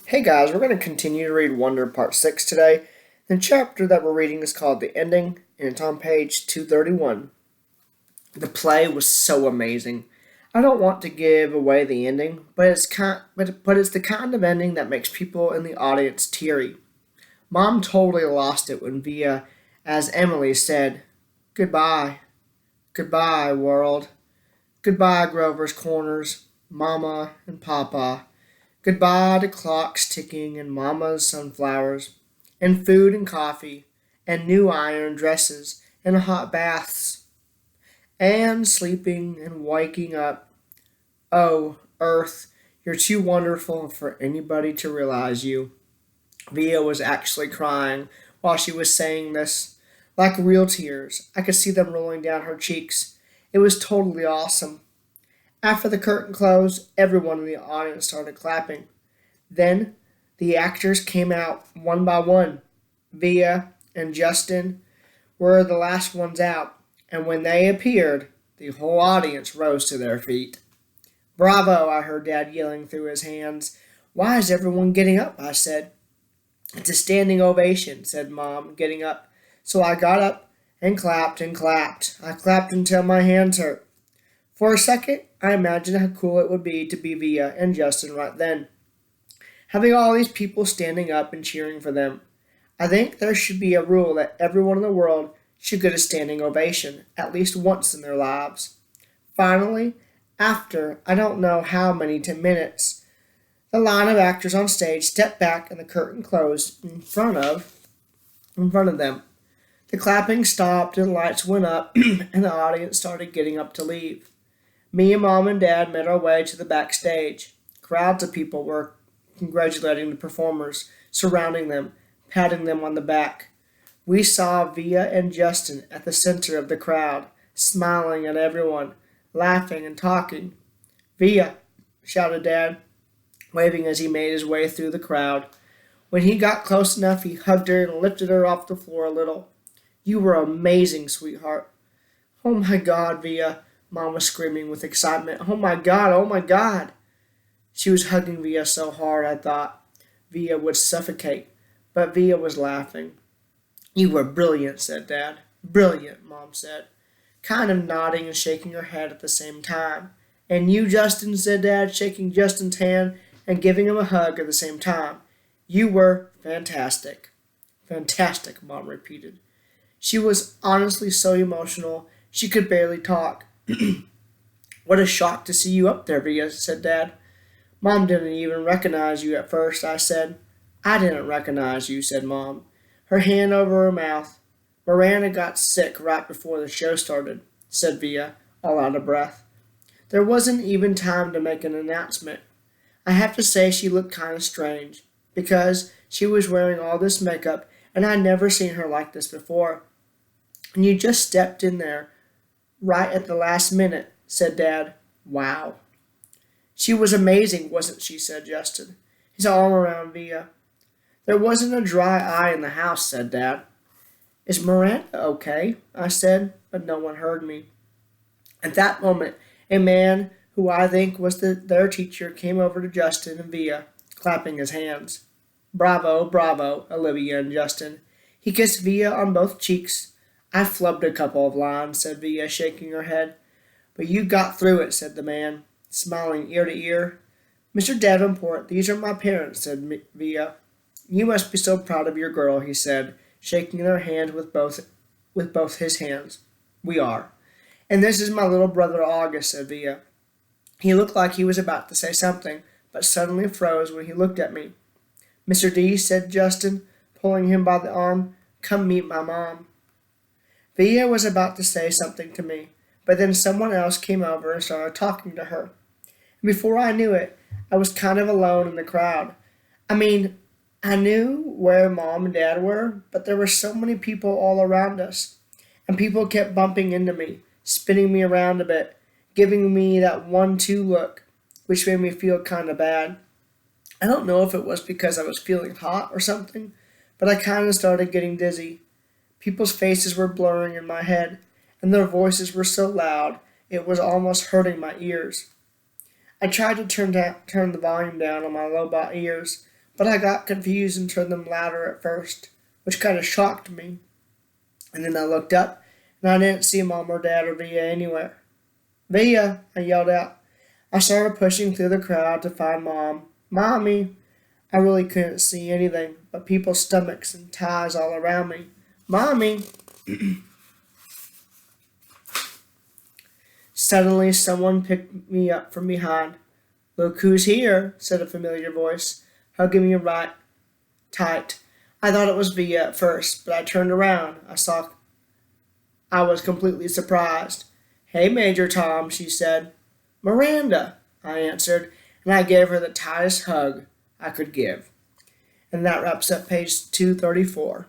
Hey guys, we're going to continue to read Wonder Part 6 today. The chapter that we're reading is called The Ending, and it's on page 231. The play was so amazing. I don't want to give away the ending, but it's the kind of ending that makes people in the audience teary. Mom totally lost it when Via, as Emily said, "Goodbye, goodbye, world. Goodbye, Grover's Corners, Mama and Papa. Goodbye to clocks ticking and Mama's sunflowers, and food and coffee, and new iron dresses, and hot baths, and sleeping and waking up. Oh, Earth, you're too wonderful for anybody to realize you." Via was actually crying while she was saying this, like real tears. I could see them rolling down her cheeks. It was totally awesome. After the curtain closed, everyone in the audience started clapping. Then the actors came out one by one. Via and Justin were the last ones out, and when they appeared, the whole audience rose to their feet. "Bravo!" I heard Dad yelling through his hands. "Why is everyone getting up?" I said. "It's a standing ovation," said Mom, getting up. So I got up and clapped and clapped. I clapped until my hands hurt. For a second, I imagined how cool it would be to be Via and Justin right then, having all these people standing up and cheering for them. I think there should be a rule that everyone in the world should get a standing ovation at least once in their lives. Finally, after I don't know how many 10 minutes, the line of actors on stage stepped back and the curtain closed in front of them. The clapping stopped and lights went up and the audience started getting up to leave. Me and Mom and Dad made our way to the backstage. Crowds of people were congratulating the performers, surrounding them, patting them on the back. We saw Via and Justin at the center of the crowd, smiling at everyone, laughing and talking. "Via!" shouted Dad, waving as he made his way through the crowd. When he got close enough, he hugged her and lifted her off the floor a little. "You were amazing, sweetheart." "Oh my God, Via!" Mom was screaming with excitement. "Oh my God, oh my God!" She was hugging Via so hard I thought Via would suffocate, but Via was laughing. "You were brilliant," said Dad. "Brilliant," Mom said, kind of nodding and shaking her head at the same time. "And you, Justin," said Dad, shaking Justin's hand and giving him a hug at the same time. "You were fantastic." "Fantastic," Mom repeated. She was honestly so emotional she could barely talk. "What a shock to see you up there, Via," said Dad. "Mom didn't even recognize you at first," I said. "I didn't recognize you," said Mom, her hand over her mouth. "Miranda got sick right before the show started," said Via, all out of breath. There wasn't even time to make an announcement. I have to say she looked kind of strange, because she was wearing all this makeup and I'd never seen her like this before. "And you just stepped in there right at the last minute," said Dad. "Wow." "She was amazing, wasn't she?" said Justin, his arm around Via. "There wasn't a dry eye in the house," said Dad. "Is Miranda okay?" I said, but no one heard me. At that moment, a man who I think was their teacher came over to Justin and Via, clapping his hands. "Bravo, bravo, Olivia and Justin." He kissed Via on both cheeks. "I flubbed a couple of lines," said Via, shaking her head. "But you got through it," said the man, smiling ear to ear. "Mr. Davenport, these are my parents," said Via. "You must be so proud of your girl," he said, shaking her hand with both his hands. "We are." "And this is my little brother August," said Via. He looked like he was about to say something, but suddenly froze when he looked at me. "Mr. D," said Justin, pulling him by the arm, "come meet my mom." Via was about to say something to me, but then someone else came over and started talking to her. And before I knew it, I was kind of alone in the crowd. I mean, I knew where Mom and Dad were, but there were so many people all around us. And people kept bumping into me, spinning me around a bit, giving me that 1-2 look, which made me feel kind of bad. I don't know if it was because I was feeling hot or something, but I kind of started getting dizzy. People's faces were blurring in my head, and their voices were so loud it was almost hurting my ears. I tried to turn the volume down on my low-bought ears, but I got confused and turned them louder at first, which kind of shocked me. And then I looked up, and I didn't see Mom or Dad or Via anywhere. Via, I yelled out. I started pushing through the crowd to find Mom. Mommy! I really couldn't see anything but people's stomachs and ties all around me. Mommy! Suddenly, someone picked me up from behind. Look who's here, said a familiar voice, hugging me right tight. I thought it was Via at first, but I turned around. I was completely surprised. Hey, Major Tom, she said. Miranda, I answered, and I gave her the tightest hug I could give. And that wraps up page 234.